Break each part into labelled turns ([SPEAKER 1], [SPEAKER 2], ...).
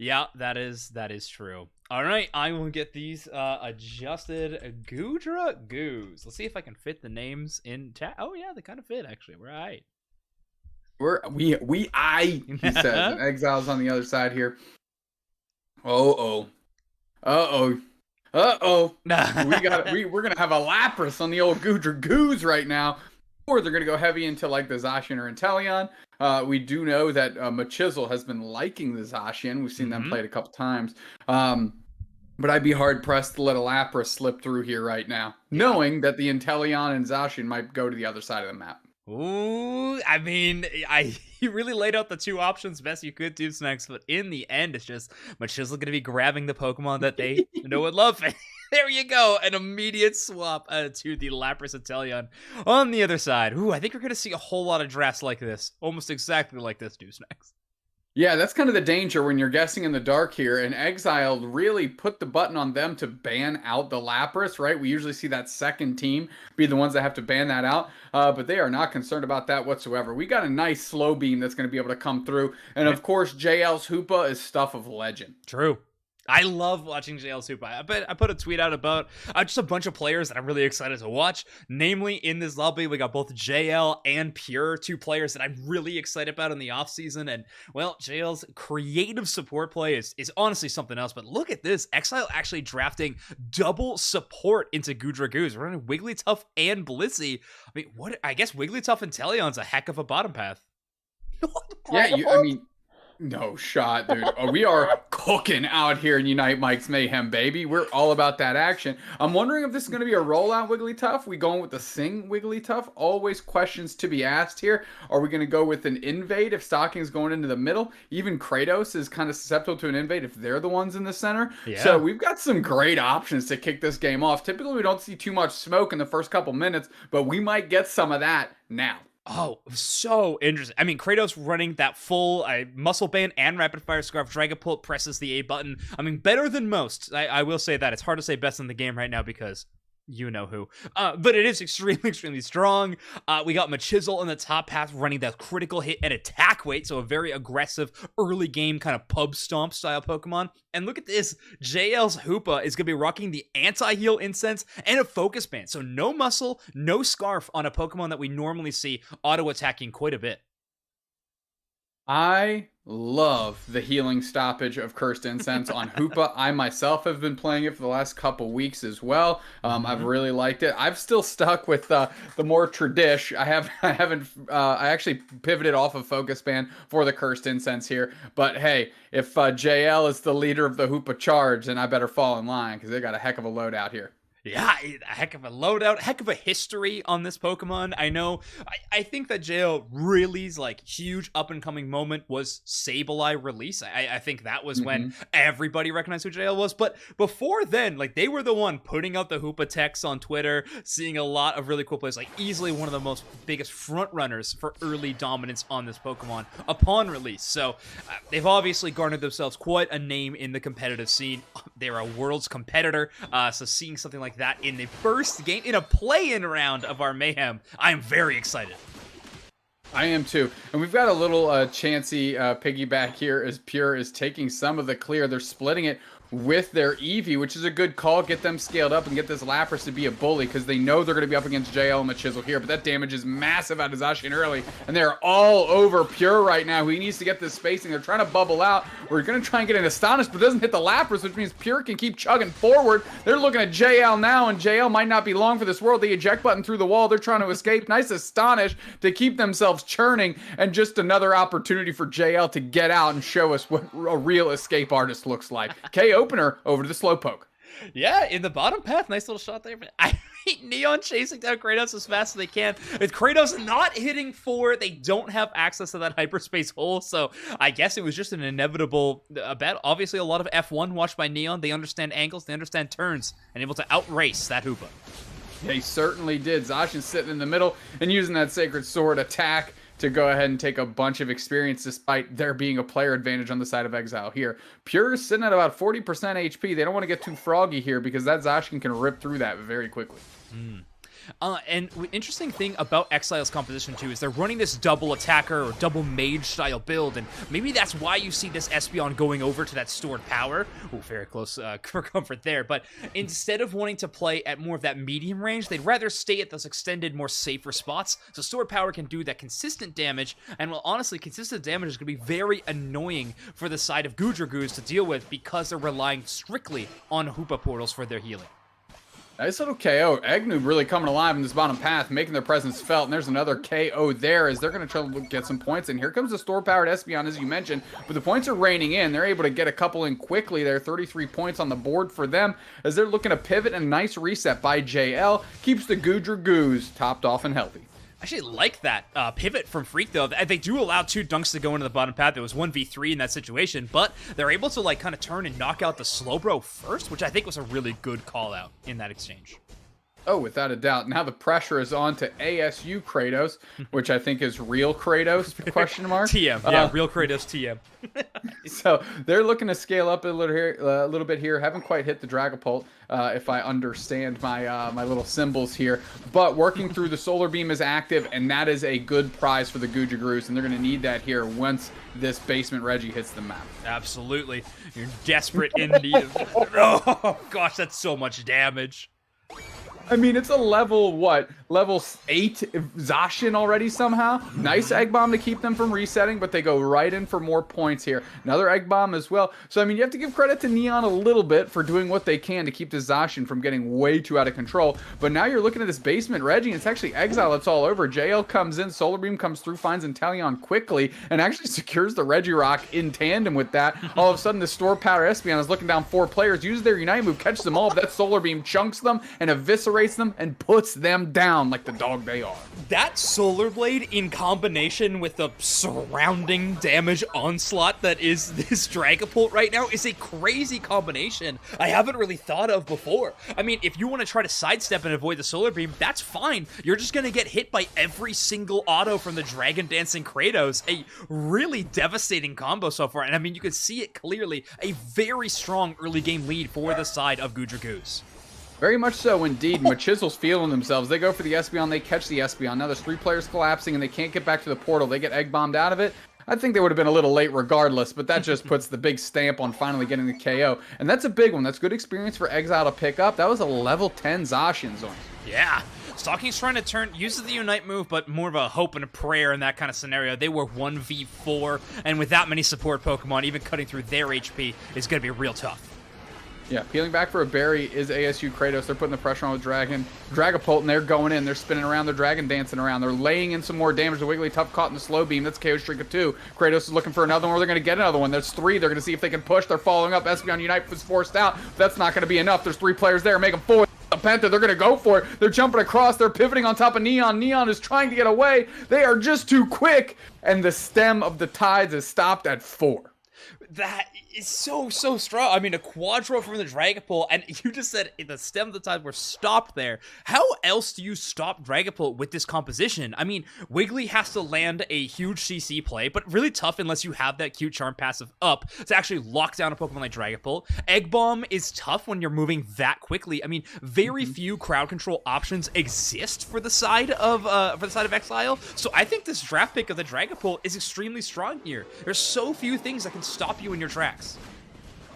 [SPEAKER 1] Yeah, that is true. All right, I will get these adjusted. Goodra Goos. Let's see if I can fit the names in chat. Oh yeah, they kind of fit actually. We're all right.
[SPEAKER 2] He says, and Exile's on the other side here. We're gonna have a Lapras on the old Goodra Goos right now, or they're gonna go heavy into like the Zacian or Inteleon. We do know that Machizzle has been liking the Zacian. We've seen them played a couple times. But I'd be hard pressed to let a Lapras slip through here right now, knowing that the Inteleon and Zacian might go to the other side of the map.
[SPEAKER 1] Ooh, I mean, you really laid out the two options best you could do, Snacks, but in the end, it's just Machizzle going to be grabbing the Pokemon that they know and love. There you go, an immediate swap to the Lapras Inteleon on the other side. Ooh, I think we're going to see a whole lot of drafts like this, almost exactly like this, Snacks.
[SPEAKER 2] Yeah, that's kind of the danger when you're guessing in the dark here, and Exile really put the button on them to ban out the Lapras, right? We usually see that second team be the ones that have to ban that out, but they are not concerned about that whatsoever. We got a nice slow beam that's going to be able to come through, and of course, JL's Hoopa is stuff of legend.
[SPEAKER 1] True. I love watching JL Super. I put a tweet out about just a bunch of players that I'm really excited to watch. Namely, in this lobby, we got both JL and Pure, two players that I'm really excited about in the offseason. And, well, JL's creative support play is honestly something else. But look at this. Exile actually drafting double support into Goodra Goos. We're running Wigglytuff and Blissey. I mean, what? I guess Wigglytuff and Teleon's a heck of a bottom path.
[SPEAKER 2] No shot, dude. We are cooking out here in Unite Mike's Mayhem, baby. We're all about that action. I'm wondering if this is going to be a rollout Wigglytuff. We going with the Sing Wigglytuff? Always questions to be asked here. Are we going to go with an invade if Stockings going into the middle? Even Kraitos is kind of susceptible to an invade if they're the ones in the center. Yeah. So we've got some great options to kick this game off. Typically, we don't see too much smoke in the first couple minutes, but we might get some of that now.
[SPEAKER 1] Oh, so interesting. I mean, Kraitos running that full Muscle Band and Rapid Fire Scarf. Dragapult presses the A button. I mean, better than most. I will say that. It's hard to say best in the game right now because you know who. But it is extremely, extremely strong. We got Machizzle in the top path running that critical hit and attack weight, so a very aggressive early game kind of pub stomp style Pokemon. And look at this. JL's Hoopa is going to be rocking the anti-heal incense and a focus band. So no muscle, no scarf on a Pokemon that we normally see auto-attacking quite a bit.
[SPEAKER 2] I love the healing stoppage of Cursed Incense on Hoopa. I myself have been playing it for the last couple weeks as well. I've really liked it. I've still stuck with the more tradish. I actually pivoted off of Focus Band for the Cursed Incense here. But hey, if JL is the leader of the Hoopa charge, then I better fall in line because they got a heck of a loadout here.
[SPEAKER 1] Yeah, a heck of a loadout, heck of a history on this Pokemon. I know, I think that JL really's like huge up-and-coming moment was Sableye release. I think that was when everybody recognized who JL was. But before then, like they were the one putting out the Hoopa text on Twitter, seeing a lot of really cool plays, like easily one of the most biggest front runners for early dominance on this Pokemon upon release. So they've obviously garnered themselves quite a name in the competitive scene. They're a world's competitor, so seeing something like that in the first game, in a play-in round of our Mayhem, I am very excited.
[SPEAKER 2] I am too. And we've got a little chancy piggyback here as Pure is taking some of the clear. They're splitting it with their Eevee, which is a good call. Get them scaled up and get this Lapras to be a bully because they know they're going to be up against JL and Machizzle here. But that damage is massive out of Zacian early, and they're all over Pure right now. He needs to get this spacing. They're trying to bubble out. We're going to try and get an Astonish, but it doesn't hit the Lapras, which means Pure can keep chugging forward. They're looking at JL now, and JL might not be long for this world. The eject button through the wall. They're trying to escape. Nice Astonish to keep themselves churning, and just another opportunity for JL to get out and show us what a real escape artist looks like. Opener over to the Slowpoke.
[SPEAKER 1] Yeah, in the bottom path, nice little shot there. But I hate Neon chasing down Kraitos as fast as they can. With Kraitos not hitting 4, they don't have access to that hyperspace hole, so I guess it was just an inevitable bet. Obviously, a lot of F1 watched by Neon. They understand angles, they understand turns, and able to outrace that Hoopa.
[SPEAKER 2] They certainly did. Zacian's sitting in the middle and using that Sacred Sword attack to go ahead and take a bunch of experience despite there being a player advantage on the side of Exile here. Pure is sitting at about 40% HP. They don't want to get too froggy here because that Zacian can rip through that very quickly.
[SPEAKER 1] And the interesting thing about Exile's composition too is they're running this double attacker or double mage style build, and maybe that's why you see this Espeon going over to that stored power. Oh, very close for comfort there. But instead of wanting to play at more of that medium range, they'd rather stay at those extended, more safer spots. So stored power can do that consistent damage, and well, honestly, consistent damage is going to be very annoying for the side of Goodra Goos to deal with because they're relying strictly on Hoopa portals for their healing.
[SPEAKER 2] Nice little KO. EggNoob really coming alive in this bottom path, making their presence felt. And there's another KO there as they're going to try to get some points. And here comes the store-powered Espeon, as you mentioned. But the points are raining in. They're able to get a couple in quickly there. 33 points on the board for them as they're looking to pivot. And a nice reset by JL keeps the Goodra Goos topped off and healthy.
[SPEAKER 1] I actually like that pivot from Freak, though. They do allow 2 dunks to go into the bottom path. There was 1v3 in that situation, but they're able to like kind of turn and knock out the Slowbro first, which I think was a really good call out in that exchange.
[SPEAKER 2] Oh, without a doubt. Now the pressure is on to ASU Kraitos, which I think is real Kraitos, question mark?
[SPEAKER 1] TM, yeah, real Kraitos TM.
[SPEAKER 2] So they're looking to scale up a little bit here. Haven't quite hit the Dragapult, if I understand my my little symbols here. But working through the Solar Beam is active, and that is a good prize for the Goodra Goos, and they're going to need that here once this Basement Reggie hits the map.
[SPEAKER 1] Absolutely. You're desperate in need of... Oh, gosh, that's so much damage.
[SPEAKER 2] I mean, it's a level, what? Level 8 Zacian already somehow. Nice Egg Bomb to keep them from resetting, but they go right in for more points here. Another Egg Bomb as well. So, I mean, you have to give credit to Neon a little bit for doing what they can to keep the Zacian from getting way too out of control. But now you're looking at this Basement Reggie, and it's actually Exile that's all over. JL comes in, Solar Beam comes through, finds Inteleon quickly, and actually secures the Regirock in tandem with that. All of a sudden, the Store Power Espeon is looking down 4 players, uses their Unite move, catches them all, but that Solar Beam chunks them and eviscerates them and puts them down like the dog they are.
[SPEAKER 1] That Solar Blade in combination with the surrounding damage onslaught that is this Dragapult right now is a crazy combination I haven't really thought of before. I mean, if you want to try to sidestep and avoid the Solar Beam, that's fine. You're just going to get hit by every single auto from the Dragon Dancing Kraitos. A really devastating combo so far, and I mean, you can see it clearly. A very strong early game lead for the side of Goodra Goos.
[SPEAKER 2] Very much so indeed. Machizzle's feeling themselves. They go for the Espeon, they catch the Espeon. Now there's 3 players collapsing and they can't get back to the portal. They get Egg Bombed out of it. I think they would have been a little late regardless, but that just puts the big stamp on finally getting the KO. And that's a big one. That's good experience for Exile to pick up. That was a level 10 Zacian zone.
[SPEAKER 1] Yeah. Stockings trying to uses the Unite move, but more of a hope and a prayer in that kind of scenario. They were 1v4, and with that many support Pokemon, even cutting through their HP is going to be real tough.
[SPEAKER 2] Yeah, peeling back for a berry is ASU Kraitos. They're putting the pressure on with Dragapult, and they're going in. They're spinning around. They're Dragon Dancing around. They're laying in some more damage. The Wigglytuff caught in the slow beam. That's KO streak of 2. Kraitos is looking for another one. They're going to get another one. There's 3. They're going to see if they can push. They're following up. Espeon Unite was forced out. That's not going to be enough. There's 3 players there. Make them 4. The Penta, they're going to go for it. They're jumping across. They're pivoting on top of Neon. Neon is trying to get away. They are just too quick. And the stem of the tides is stopped at 4.
[SPEAKER 1] That is so strong. I mean, a Quadro from the Dragapult, and you just said the stem of the tide were stopped there. How else do you stop Dragapult with this composition? I mean, Wiggly has to land a huge CC play, but really tough unless you have that cute Charm passive up to actually lock down a Pokemon like Dragapult. Egg Bomb is tough when you're moving that quickly. I mean, very few crowd control options exist for the side of Exile. So I think this draft pick of the Dragapult is extremely strong here. There's so few things that can stop you in your tracks.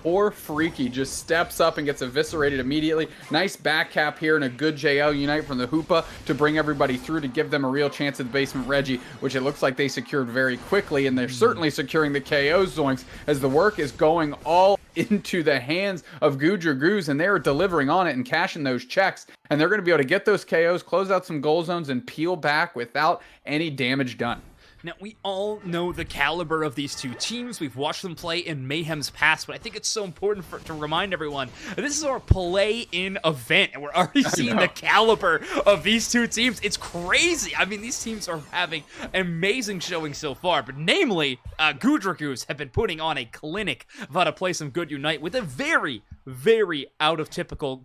[SPEAKER 2] Or Freaky just steps up and gets eviscerated immediately. Nice back cap here and a good JL Unite from the Hoopa to bring everybody through to give them a real chance at the Basement Reggie, which it looks like they secured very quickly, and they're certainly securing the KO Zoinks as the work is going all into the hands of Goodra Goos, and they're delivering on it and cashing those checks, and they're going to be able to get those KOs, close out some goal zones, and peel back without any damage done.
[SPEAKER 1] Now, we all know the caliber of these two teams. We've watched them play in Mayhem's past, but I think it's so important to remind everyone that this is our play-in event, and we're already seeing the caliber of these two teams. It's crazy. I mean, these teams are having amazing showing so far, but namely, Goodra Goos have been putting on a clinic of how to play some good Unite with a very out of typical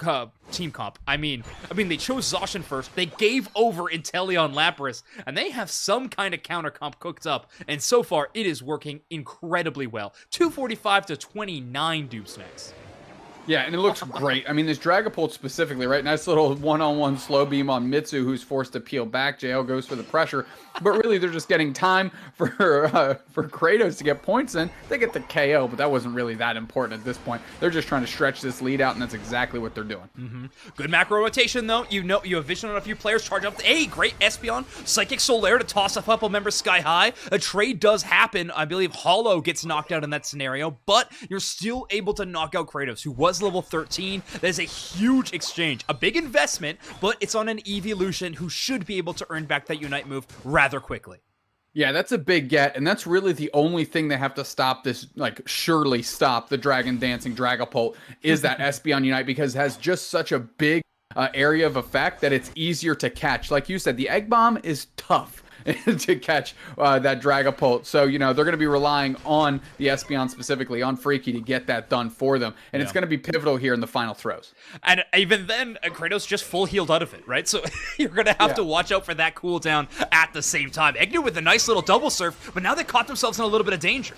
[SPEAKER 1] team comp. I mean, they chose Zacian first. They gave over Inteleon Lapras, and they have some kind of counter comp cooked up, and so far it is working incredibly well. 245 to 29 dupe snacks.
[SPEAKER 2] Yeah, and it looks great. I mean, this Dragapult specifically, right? Nice little one-on-one slow beam on Mitsu, who's forced to peel back. JL goes for the pressure, but really they're just getting time for Kraitos to get points in. They get the KO, but that wasn't really that important at this point. They're just trying to stretch this lead out, and that's exactly what they're doing.
[SPEAKER 1] Good macro rotation, though. You have vision on a few players. Charge up. Hey, great Espeon. Psychic Solaire to toss off a member sky high. A trade does happen. I believe Hollow gets knocked out in that scenario, but you're still able to knock out Kraitos, who was level 13. That is a huge exchange. A big investment, but it's on an evolution who should be able to earn back that Unite move rather quickly.
[SPEAKER 2] Yeah, that's a big get, and that's really the only thing they have to stop this, like, surely stop the Dragon Dancing Dragapult, is that Espeon Unite, because it has just such a big area of effect that it's easier to catch. Like you said, the Egg Bomb is tough to catch that Dragapult. So, you know, they're going to be relying on the Espeon, specifically on Freaky, to get that done for them. And it's going to be pivotal here in the final throws.
[SPEAKER 1] And even then, Kraitos just full healed out of it, right? So you're going to have to watch out for that cooldown at the same time. EggNoob with a nice little double surf, but now they caught themselves in a little bit of danger.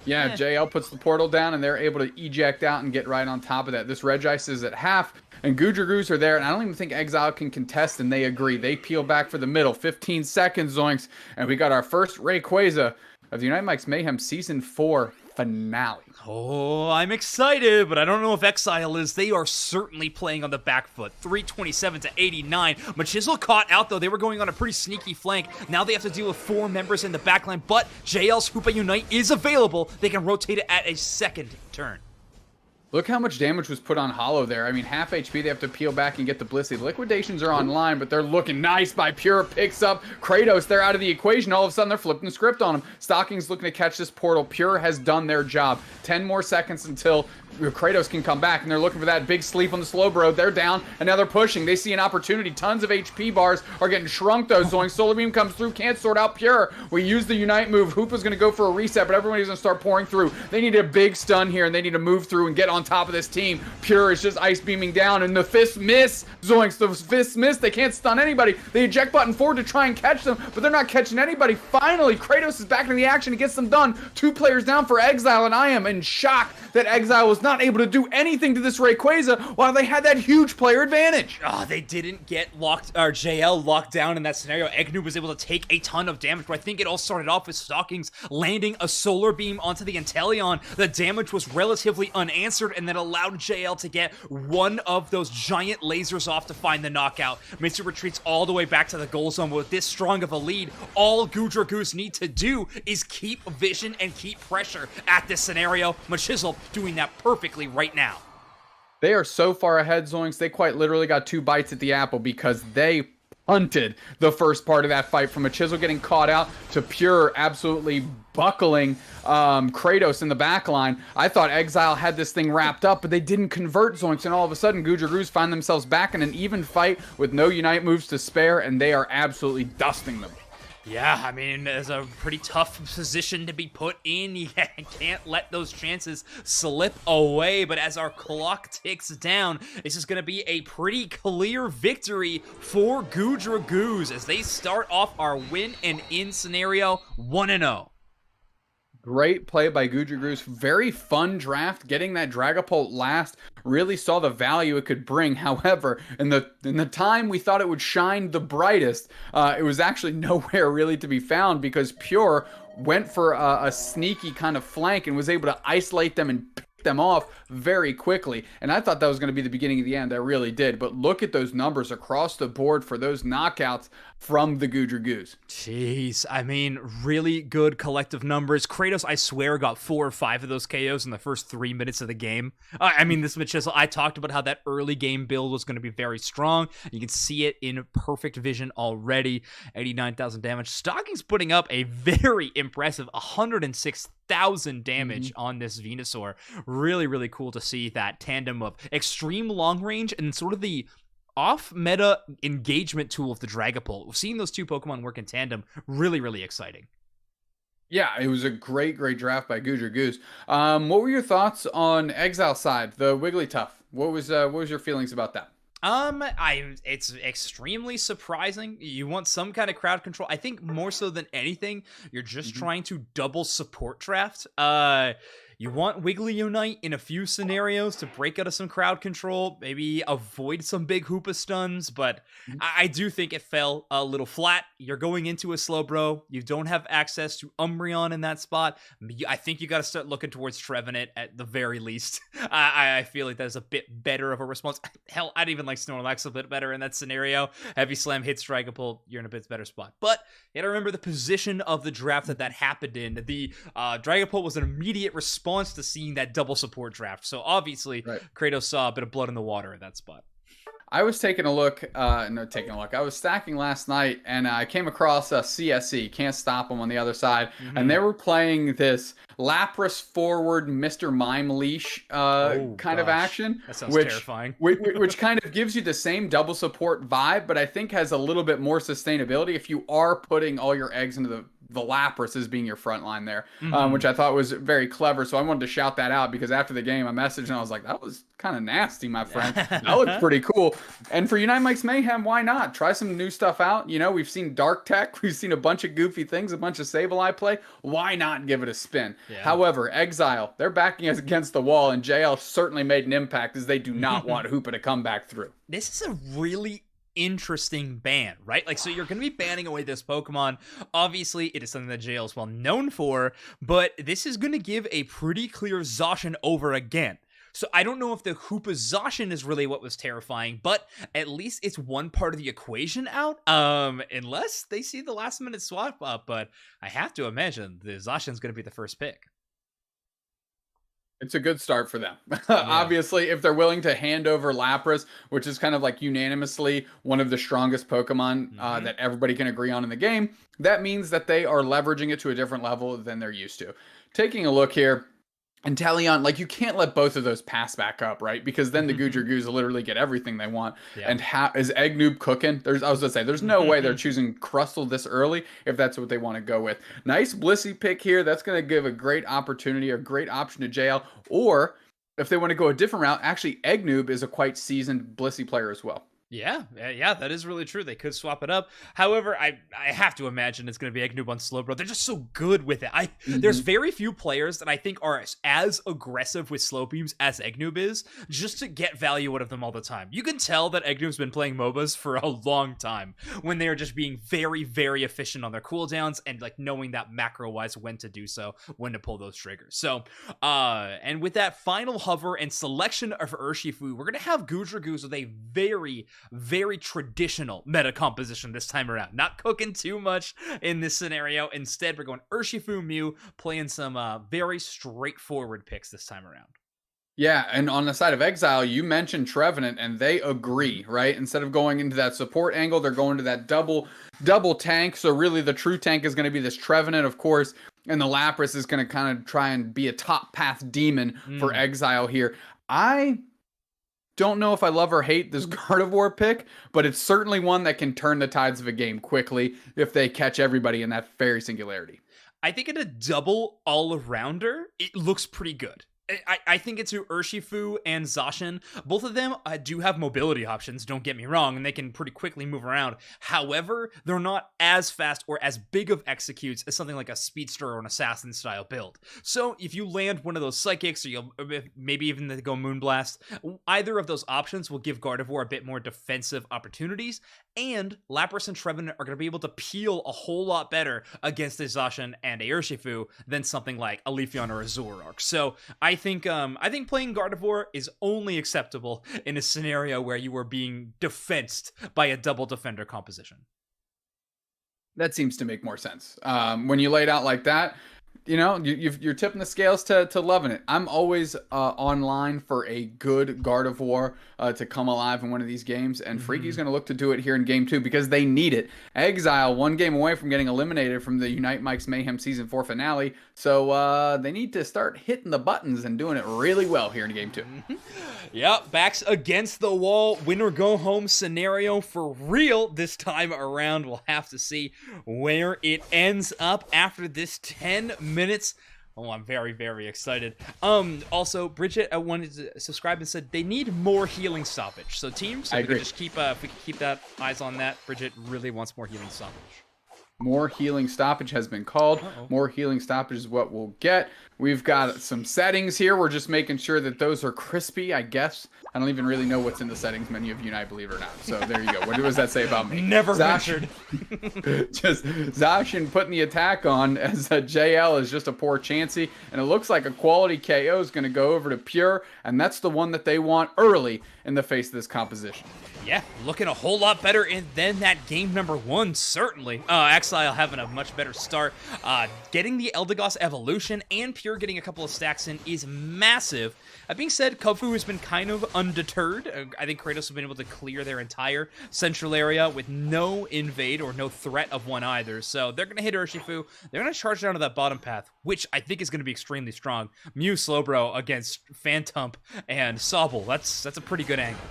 [SPEAKER 2] Yeah, JL puts the portal down, and they're able to eject out and get right on top of that. This Regice is at half, and Goodra Goos are there, and I don't even think Exile can contest, and they agree. They peel back for the middle. 15 seconds, Zoinks, and we got our first Rayquaza of the Unite Mike's Mayhem Season 4 finale.
[SPEAKER 1] Oh, I'm excited, but I don't know if Exile is. They are certainly playing on the back foot. 327 to 89. Machizzle caught out, though. They were going on a pretty sneaky flank. Now they have to deal with 4 members in the backline, but JL's Hoopa Unite is available. They can rotate it at a second turn.
[SPEAKER 2] Look how much damage was put on Hollow there. I mean, half HP, they have to peel back and get the Blissey. The liquidations are online, but they're looking nice by Pure. Picks up Kraitos. They're out of the equation. All of a sudden, they're flipping the script on him. Stockings looking to catch this portal. Pure has done their job. 10 more seconds until Kraitos can come back, and they're looking for that big sleep on the slow bro. They're down, and now they're pushing. They see an opportunity. Tons of HP bars are getting shrunk, though. Zoink Solar Beam comes through, can't sort out Pure. We use the Unite move. Hoopa's going to go for a reset, but everybody's going to start pouring through. They need a big stun here, and they need to move through and get on top of this team. Pure is just ice beaming down, and the fists miss. Zoinks, the fists miss. They can't stun anybody. They eject button forward to try and catch them, but they're not catching anybody. Finally, Kraitos is back into the action. He gets them done. 2 players down for Exile, and I am in shock that Exile was not able to do anything to this Rayquaza while they had that huge player advantage.
[SPEAKER 1] Oh, they didn't get JL locked down in that scenario. EggNoob was able to take a ton of damage, but I think it all started off with Stockings landing a solar beam onto the Inteleon. The damage was relatively unanswered, and that allowed JL to get one of those giant lasers off to find the knockout. Mitsu retreats all the way back to the goal zone. With this strong of a lead, all Goodra Goos need to do is keep vision and keep pressure at this scenario. Machizzle doing that perfectly right now.
[SPEAKER 2] They are so far ahead, Zoinks. They quite literally got 2 bites at the apple because they punted the first part of that fight, from Machizzle getting caught out to Pure absolutely buckling Kraitos in the back line. I thought Exile had this thing wrapped up, but they didn't convert, Zoinks, and all of a sudden Goodra Goos find themselves back in an even fight with no Unite moves to spare, and they are absolutely dusting them.
[SPEAKER 1] Yeah, I mean, it's a pretty tough position to be put in. You can't let those chances slip away. But as our clock ticks down, this is going to be a pretty clear victory for Goodra Goos as they start off our win and in scenario 1-0.
[SPEAKER 2] Great play by Goodra Goos. Very fun draft. Getting that Dragapult last, really saw the value it could bring. However, in the time we thought it would shine the brightest, it was actually nowhere really to be found, because Pure went for a sneaky kind of flank and was able to isolate them and pick them off very quickly. And I thought that was going to be the beginning of the end. I really did. But look at those numbers across the board for those knockouts from the Goodra Goos.
[SPEAKER 1] Jeez, I mean, really good collective numbers. Kraitos, I swear, got 4 or 5 of those KOs in the first 3 minutes of the game. I mean, this Machizzle, I talked about how that early game build was going to be very strong. You can see it in perfect vision already. 89,000 damage. Stockings putting up a very impressive 106,000 damage on this Venusaur. Really, really cool to see that tandem of extreme long range and sort of the off-meta engagement tool of the Dragapult. Seeing those 2 Pokemon work in tandem, really, really exciting.
[SPEAKER 2] Yeah, it was a great draft by Goodra Goos. What were your thoughts on Exile side, the Wigglytuff? What was your feelings about that?
[SPEAKER 1] It's extremely surprising. You want some kind of crowd control. I think more so than anything, you're just trying to double support draft. You want Wiggly Unite in a few scenarios to break out of some crowd control, maybe avoid some big Hoopa stuns, but I do think it fell a little flat. You're going into a Slowbro. You don't have access to Umbreon in that spot. I think you got to start looking towards Trevenant at the very least. I feel like that is a bit better of a response. Hell, I'd even like Snorlax a bit better in that scenario. Heavy Slam hits Dragapult, you're in a bit better spot. But you gotta remember the position of the draft that happened in. The Dragapult was an immediate response to seeing that double support draft. So obviously, Kraitos saw a bit of blood in the water at that spot.
[SPEAKER 2] I was taking a look. I was stacking last night, and I came across a CSE, Can't Stop Them, on the other side, and they were playing this Lapras forward Mr. Mime leash kind of action.
[SPEAKER 1] That sounds terrifying.
[SPEAKER 2] which kind of gives you the same double support vibe, but I think has a little bit more sustainability if you are putting all your eggs into the Lapras as being your front line there, which I thought was very clever. So I wanted to shout that out because after the game I messaged and I was like, that was kind of nasty, my friend. That looked pretty cool. And for Unite Mike's Mayhem, why not? Try some new stuff out. You know, we've seen Dark Tech. We've seen a bunch of goofy things, a bunch of Sableye play. Why not give it a spin? Yeah. However, Exile, they're backing us against the wall, and JL certainly made an impact as they do not want Hoopa to come back through.
[SPEAKER 1] This is a really interesting ban, right? Like, so you're going to be banning away this Pokemon. Obviously, it is something that JL is well known for, but this is going to give a pretty clear Zacian over again. So I don't know if the Hoopa Zacian is really what was terrifying, but at least it's one part of the equation out. Unless they see the last minute swap up, but I have to imagine the Zacian's going to be the first pick.
[SPEAKER 2] It's a good start for them. Obviously, if they're willing to hand over Lapras, which is kind of like unanimously one of the strongest Pokemon that everybody can agree on in the game, that means that they are leveraging it to a different level than they're used to. Taking a look here, and Talion, like, you can't let both of those pass back up, right? Because then the Goodra Goos will literally get everything they want. Yeah. And is EggNoob cooking? I was going to say, there's no way they're choosing Crustle this early if that's what they want to go with. Nice Blissey pick here. That's going to give a great opportunity, a great option to JL. Or if they want to go a different route, actually, EggNoob is a quite seasoned Blissey player as well.
[SPEAKER 1] Yeah, that is really true. They could swap it up. However, I have to imagine it's going to be EggNoob on Slowbro. They're just so good with it. There's very few players that I think are as aggressive with slow beams as EggNoob is, just to get value out of them all the time. You can tell that EggNoob's been playing MOBAs for a long time when they are just being very, very efficient on their cooldowns and like knowing that macro-wise when to do so, when to pull those triggers. So, and with that final hover and selection of Urshifu, we're going to have Goodra Goos with a very, very traditional meta composition this time around. Not cooking too much in this scenario. Instead, we're going Urshifu, Mew, playing some very straightforward picks this time around.
[SPEAKER 2] Yeah, and on the side of Exile, you mentioned Trevenant, and they agree, right? Instead of going into that support angle, they're going to that double tank. So really, the true tank is going to be this Trevenant, of course, and the Lapras is going to kind of try and be a top path demon for Exile here. I don't know if I love or hate this Gardevoir pick, but it's certainly one that can turn the tides of a game quickly if they catch everybody in that fairy singularity.
[SPEAKER 1] I think in a double all-arounder, it looks pretty good. I think it's Urshifu and Zacian. Both of them do have mobility options, don't get me wrong, and they can pretty quickly move around. However, they're not as fast or as big of executes as something like a Speedster or an Assassin style build. So if you land one of those Psychics, or you'll maybe even go Moonblast, either of those options will give Gardevoir a bit more defensive opportunities, and Lapras and Trevenant are going to be able to peel a whole lot better against a Zacian and a Urshifu than something like a Leafeon or a Zoroark. So I think playing Gardevoir is only acceptable in a scenario where you are being defensed by a double defender composition.
[SPEAKER 2] That seems to make more sense. When you lay it out like that, you know, you're tipping the scales to loving it. I'm always online for a good Gardevoir to come alive in one of these games, and Freaky's going to look to do it here in Game 2 because they need it. Exile, one game away from getting eliminated from the Unite Mike's Mayhem Season 4 finale, so they need to start hitting the buttons and doing it really well here in Game 2.
[SPEAKER 1] Yep, backs against the wall, win or go home scenario for real this time around. We'll have to see where it ends up after this 10 minutes. Oh, I'm very, very excited. Also, Bridget wanted to subscribe and said they need more healing stoppage. So teams, if we could just keep that eyes on that. Bridget really wants more healing stoppage.
[SPEAKER 2] More healing stoppage has been called.
[SPEAKER 1] Uh-oh.
[SPEAKER 2] More healing stoppage is what we'll get. We've got some settings here. We're just making sure that those are crispy, I guess. I don't even really know what's in the settings menu of Unite, believe it or not. So there you go. What does that say about me?
[SPEAKER 1] Never ventured.
[SPEAKER 2] Just Zacian putting the attack on as JL is just a poor Chansey. And it looks like a quality KO is going to go over to Pure. And that's the one that they want early in the face of this composition.
[SPEAKER 1] Yeah, looking a whole lot better than that game number 1, certainly. Exile having a much better start. Getting the Eldegoss evolution and Pure getting a couple of stacks in is massive. That being said, Kofu has been kind of undeterred. I think Kraitos has been able to clear their entire central area with no invade or no threat of one either. So they're going to hit Urshifu. They're going to charge down to that bottom path, which I think is going to be extremely strong. Mew Slowbro against Phantump and Sobble. That's a pretty good angle.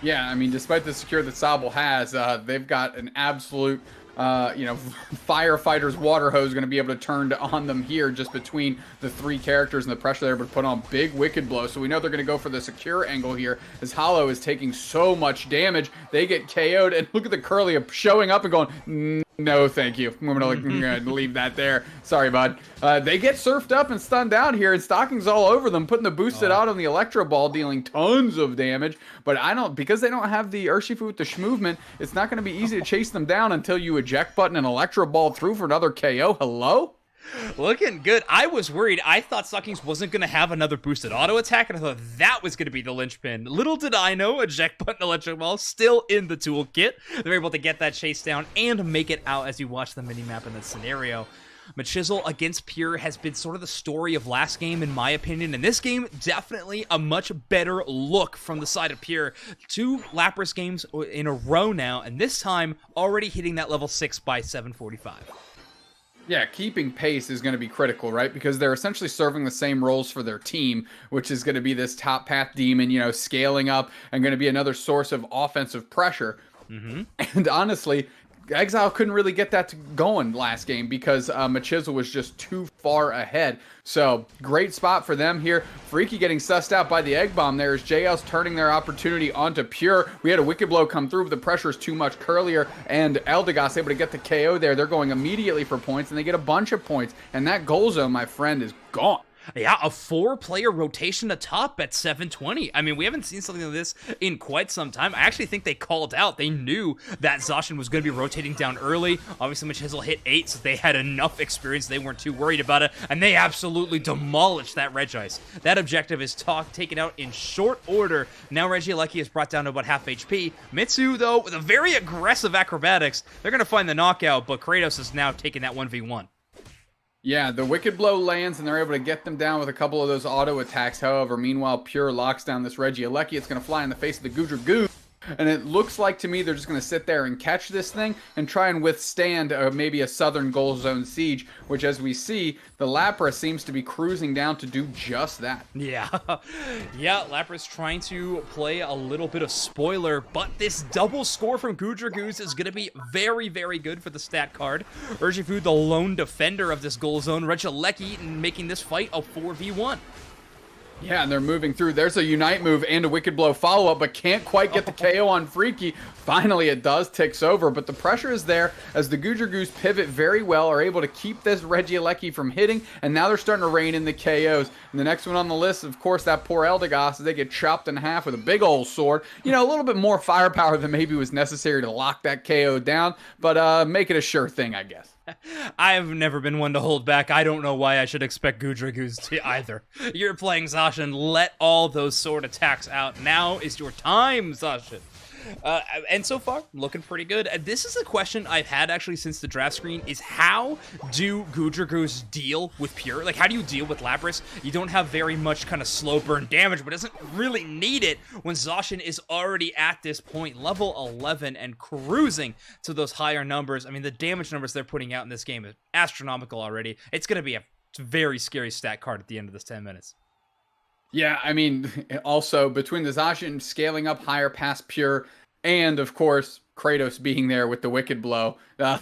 [SPEAKER 2] Yeah, I mean, despite the secure that Sobble has, they've got an absolute, firefighter's water hose going to be able to turn on them here just between the 3 characters and the pressure they're able to put on big Wicked Blow. So we know they're going to go for the secure angle here as Hollow is taking so much damage. They get KO'd, and look at the Curly showing up and going, no, thank you. I'm going to leave that there. Sorry, bud. They get surfed up and stunned out here, and Stockings all over them, putting the boosted out on the Electro Ball, dealing tons of damage. But because they don't have the Urshifu with the Schmovement, it's not going to be easy to chase them down until you eject button and Electro Ball through for another KO. Hello?
[SPEAKER 1] Looking good. I was worried. I thought Stockings wasn't going to have another boosted auto attack, and I thought that was going to be the linchpin. Little did I know, eject button electric ball still in the toolkit. They're able to get that chase down and make it out as you watch the minimap in this scenario. Machizzle against Pure has been sort of the story of last game, in my opinion. And this game, definitely a much better look from the side of Pure. 2 Lapras games in a row now, and this time already hitting that level 6 by 745.
[SPEAKER 2] Yeah, keeping pace is going to be critical, right? Because they're essentially serving the same roles for their team, which is going to be this top path demon, scaling up and going to be another source of offensive pressure. Mm-hmm. And honestly, Exile couldn't really get that going last game because Machizzle was just too far ahead. So, great spot for them here. Freaky getting sussed out by the Egg Bomb there as JL's turning their opportunity onto Pure. We had a Wicked Blow come through, but the pressure is too much. Curlier and Eldegoss able to get the KO there. They're going immediately for points, and they get a bunch of points. And that goal zone, my friend, is gone.
[SPEAKER 1] Yeah, a 4-player rotation atop at 720. I mean, we haven't seen something like this in quite some time. I actually think they called out. They knew that Zacian was going to be rotating down early. Obviously, Machizzle hit 8, so they had enough experience. They weren't too worried about it, and they absolutely demolished that Regice. That objective is taken out in short order. Now Regieleki is brought down to about half HP. Mitsu, though, with a very aggressive acrobatics, they're going to find the knockout, but Kraitos is now taking that 1v1.
[SPEAKER 2] Yeah, the Wicked Blow lands, and they're able to get them down with a couple of those auto attacks. However, meanwhile, Pure locks down this Regieleki. It's going to fly in the face of the Goodra Goos. And it looks like to me they're just going to sit there and catch this thing and try and withstand maybe a Southern Goal Zone siege, which, as we see, the Lapras seems to be cruising down to do just that.
[SPEAKER 1] Yeah. Yeah, Lapras trying to play a little bit of spoiler, but this double score from Goodra Goos is going to be very, very good for the stat card. Urshifu, the lone defender of this Goal Zone. Regieleki making this fight a 4v1.
[SPEAKER 2] Yeah, and they're moving through. There's a Unite move and a Wicked Blow follow-up, but can't quite get the KO on Freaky. Finally, it does, ticks over, but the pressure is there as the Goodra Goos pivot very well, are able to keep this Regieleki from hitting, and now they're starting to rein in the KOs. And the next one on the list, of course, that poor Eldegoss, as they get chopped in half with a big old sword. A little bit more firepower than maybe was necessary to lock that KO down, but make it a sure thing, I guess.
[SPEAKER 1] I've never been one to hold back. I don't know why I should expect Goodra Goos to either. You're playing Zacian. Let all those sword attacks out. Now is your time, Zacian. And so far, looking pretty good. This is a question I've had actually since the draft screen, is how do Goodra Goos deal with Pure? Like, how do you deal with Lapras? You don't have very much kind of slow burn damage, but doesn't really need it when Zacian is already at this point, level 11 and cruising to those higher numbers. I mean, the damage numbers they're putting out in this game is astronomical already. It's going to be a very scary stat card at the end of this 10 minutes.
[SPEAKER 2] Yeah, I mean, also, between the Zacian scaling up higher past Pure and, of course, Kraitos being there with the Wicked Blow,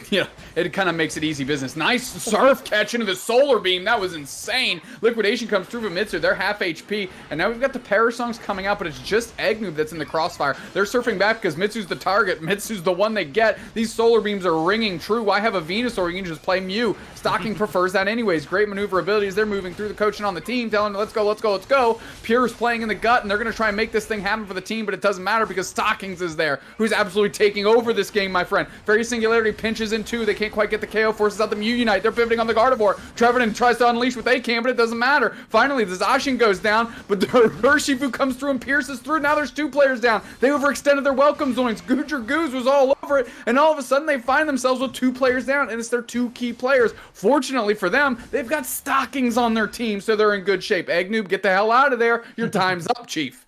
[SPEAKER 2] You know, it kind of makes it easy business. Nice surf catch into the solar beam. That was insane. Liquidation comes through from Mitsu. They're half HP. And now we've got the Parasongs coming out, but it's just EggNoob that's in the crossfire. They're surfing back because Mitsu's the target. Mitsu's the one they get. These solar beams are ringing true. Why have a Venusaur? You can just play Mew. Stocking prefers that anyways. Great maneuverability as they're moving through the coaching on the team, telling them, let's go, let's go, let's go. Pure's playing in the gut, and they're going to try and make this thing happen for the team, but it doesn't matter because Stockings is there, who's absolutely taking over this game, my friend. Very Singularity pinches in two. They can't quite get the KO, forces out the Mew Unite. They're pivoting on the Gardevoir. Trevenant tries to unleash what they can, but it doesn't matter. Finally, the Zacian goes down, but the Urshifu comes through and pierces through. Now there's 2 players down. They overextended their welcome zones. Goodra Goos was all over it, and all of a sudden they find themselves with 2 players down, and it's their 2 key players. Fortunately for them, they've got Stockings on their team, so they're in good shape. EggNoob, get the hell out of there. Your time's up, Chief.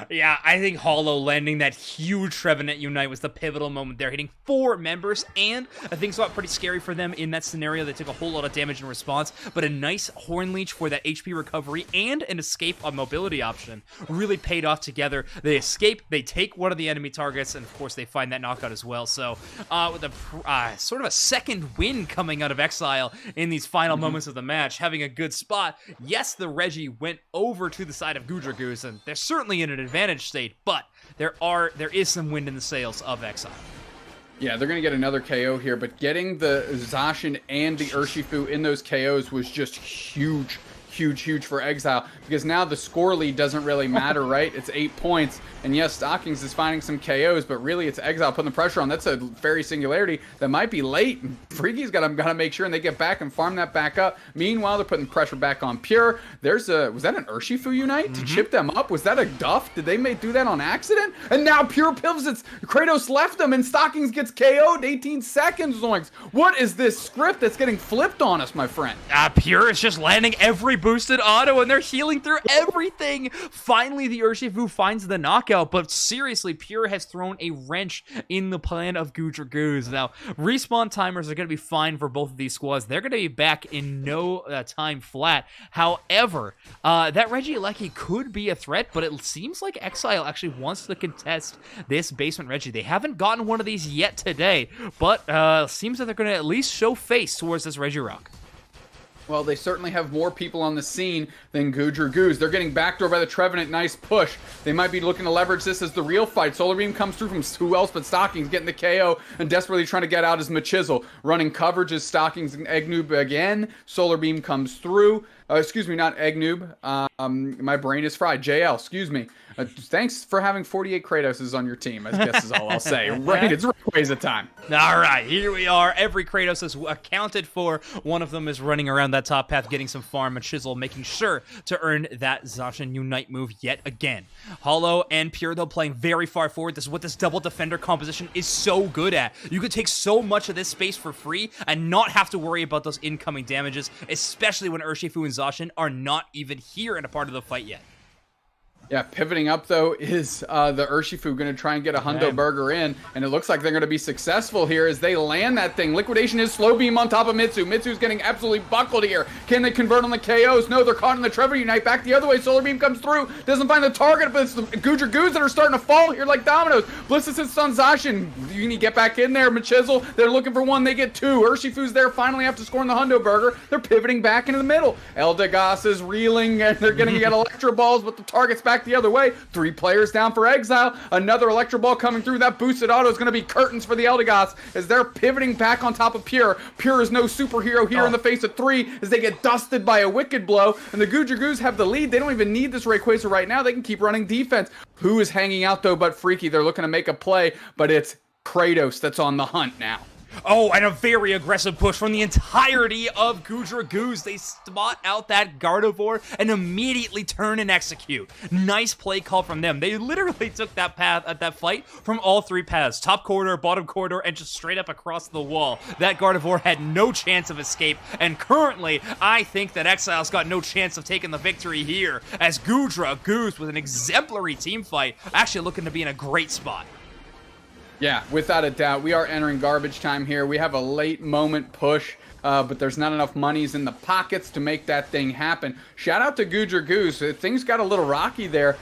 [SPEAKER 1] Yeah, I think Hollow landing that huge Trevenant Unite was the pivotal moment there, hitting 4 members, and I think it's pretty scary for them in that scenario. They took a whole lot of damage in response, but a nice Horn Leech for that HP recovery and an escape on mobility option really paid off together. They escape, they take one of the enemy targets, and of course they find that knockout as well. So with a sort of a second win coming out of Exile in these final moments of the match, having a good spot. Yes, the Reggie went over to the side of Goodra Goos, and they're certainly in an advantage state, but there is some wind in the sails of Exile.
[SPEAKER 2] Yeah, they're going to get another KO here, but getting the Zacian and the Urshifu in those KOs was just huge. Huge for Exile, because now the score lead doesn't really matter, right? It's 8 points, and yes, Stockings is finding some KOs, but really it's Exile putting the pressure on. That's a Fairy Singularity that might be late. Freaky's got to make sure and they get back and farm that back up. Meanwhile, they're putting pressure back on Pure. Was that an Urshifu Unite to chip them up? Was that a Duff? Did they do that on accident? And now Pure pivots. Kraitos left them, and Stockings gets KO'd 18 seconds. What is this script that's getting flipped on us, my friend?
[SPEAKER 1] Pure is just landing every boosted auto, and they're healing through everything. Finally, the Urshifu finds the knockout, but seriously, Pure has thrown a wrench in the plan of Goodra Goos. Now, respawn timers are going to be fine for both of these squads. They're going to be back in no time flat. However, that Regieleki could be a threat, but it seems like Exile actually wants to contest this basement Reggie. They haven't gotten one of these yet today, but seems that they're going to at least show face towards this Regirock.
[SPEAKER 2] Well, they certainly have more people on the scene than Goodra Goos. They're getting backdoored by the Trevenant. Nice push. They might be looking to leverage this as the real fight. Solar Beam comes through from who else but Stockings, getting the KO, and desperately trying to get out is Machizzle. Running coverage is Stockings and EggNoob again. Solar Beam comes through. Excuse me, not EggNoob. My brain is fried. JL, excuse me. Thanks for having 48 Kraitoses on your team, I guess is all I'll say. Right, it's Rayquaza of time.
[SPEAKER 1] All right, here we are. Every Kraitos is accounted for. One of them is running around that top path, getting some farm. Machizzle making sure to earn that Zacian Unite move yet again. Hollow and Pure, though, playing very far forward. This is what this double defender composition is so good at. You could take so much of this space for free and not have to worry about those incoming damages, especially when Urshifu and Zacian are not even here and a part of the fight yet.
[SPEAKER 2] Yeah, pivoting up, though, is the Urshifu going to try and get a Hundo Burger in, and it looks like they're going to be successful here as they land that thing. Liquidation is Slow Beam on top of Mitsu. Mitsu's getting absolutely buckled here. Can they convert on the KOs? No, they're caught in the Trevenant Unite. Back the other way, Solar Beam comes through, doesn't find the target, but it's the Goodra Goos that are starting to fall here like dominoes. Bliss assists on Zacian. You need to get back in there, Machizzle. They're looking for one, they get 2. Urshifu's there finally after scoring the Hundo Burger. They're pivoting back into the middle. Eldegoss is reeling, and they're going to get Electro Balls, but the target's back the other way. 3 players down for Exile. Another Electro Ball coming through. That boosted auto is going to be curtains for the Eldegoss as they're pivoting back on top of Pure. Pure is no superhero here in the face of 3 as they get dusted by a Wicked Blow. And the Goodra Goos have the lead. They don't even need this Rayquaza right now. They can keep running defense. Who is hanging out, though, but Freaky? They're looking to make a play, but it's Kraitos that's on the hunt now.
[SPEAKER 1] Oh, and a very aggressive push from the entirety of Goodra Goos. They spot out that Gardevoir and immediately turn and execute. Nice play call from them. They literally took that path at that fight from all 3 paths. Top corridor, bottom corridor, and just straight up across the wall. That Gardevoir had no chance of escape, and currently, I think that Exile's got no chance of taking the victory here, as Goodra Goos with an exemplary team fight, actually looking to be in a great spot.
[SPEAKER 2] Yeah, without a doubt. We are entering garbage time here. We have a late moment push, but there's not enough monies in the pockets to make that thing happen. Shout out to Goodra Goos. Things got a little rocky there.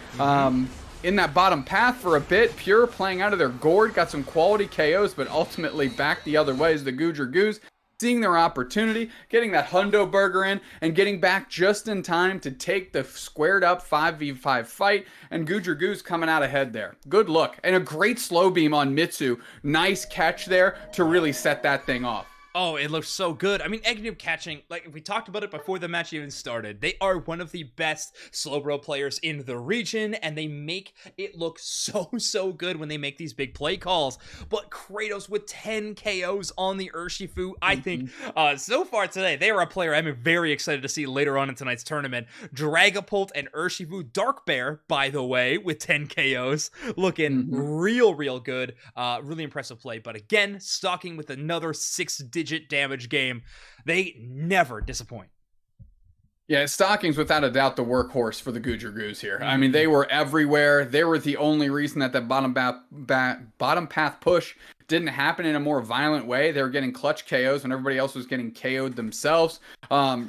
[SPEAKER 2] in that bottom path for a bit. Pure playing out of their gourd, got some quality KOs, but ultimately back the other way as the Goodra Goos seeing their opportunity, getting that hundo burger in, and getting back just in time to take the squared up 5v5 fight, and Goodra Goos coming out ahead there. Good look, and a great slow beam on Mitsu. Nice catch there to really set that thing off.
[SPEAKER 1] Oh, it looks so good. I mean, EggNoob catching, like we talked about it before the match even started, they are one of the best Slowbro players in the region, and they make it look so good when they make these big play calls. But Kraitos with 10 KOs on the Urshifu, I think, so far today, they are a player I'm very excited to see later on in tonight's tournament. Dragapult and Urshifu, Dark Bear, by the way, with 10 KOs, looking real good. Really impressive play. But again, Stocking with another 6-digit damage game. They never disappoint.
[SPEAKER 2] Yeah, Stockings without a doubt the workhorse for the Goodra Goos here. I mean, they were everywhere. They were the only reason that bottom path push didn't happen in a more violent way. They were getting clutch KOs when everybody else was getting KO'd themselves.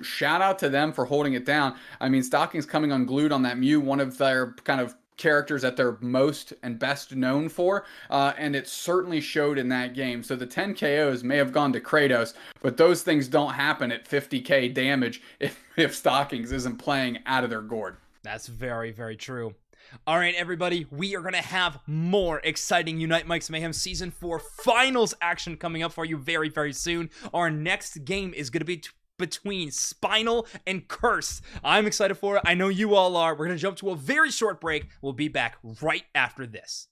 [SPEAKER 2] Shout out to them for holding it down. I mean, Stockings coming unglued on that Mew, one of their kind of characters that they're most and best known for, and it certainly showed in that game. So the 10 KOs may have gone to Kraitos, but those things don't happen at 50k damage if Stockings isn't playing out of their gourd.
[SPEAKER 1] That's very true. All right, everybody, we are going to have more exciting Unite Mike's Mayhem Season 4 Finals action coming up for you very soon. Our next game is going to be between Spinal and Curse. I'm excited for it. I know you all are. We're going to jump to a very short break. We'll be back right after this.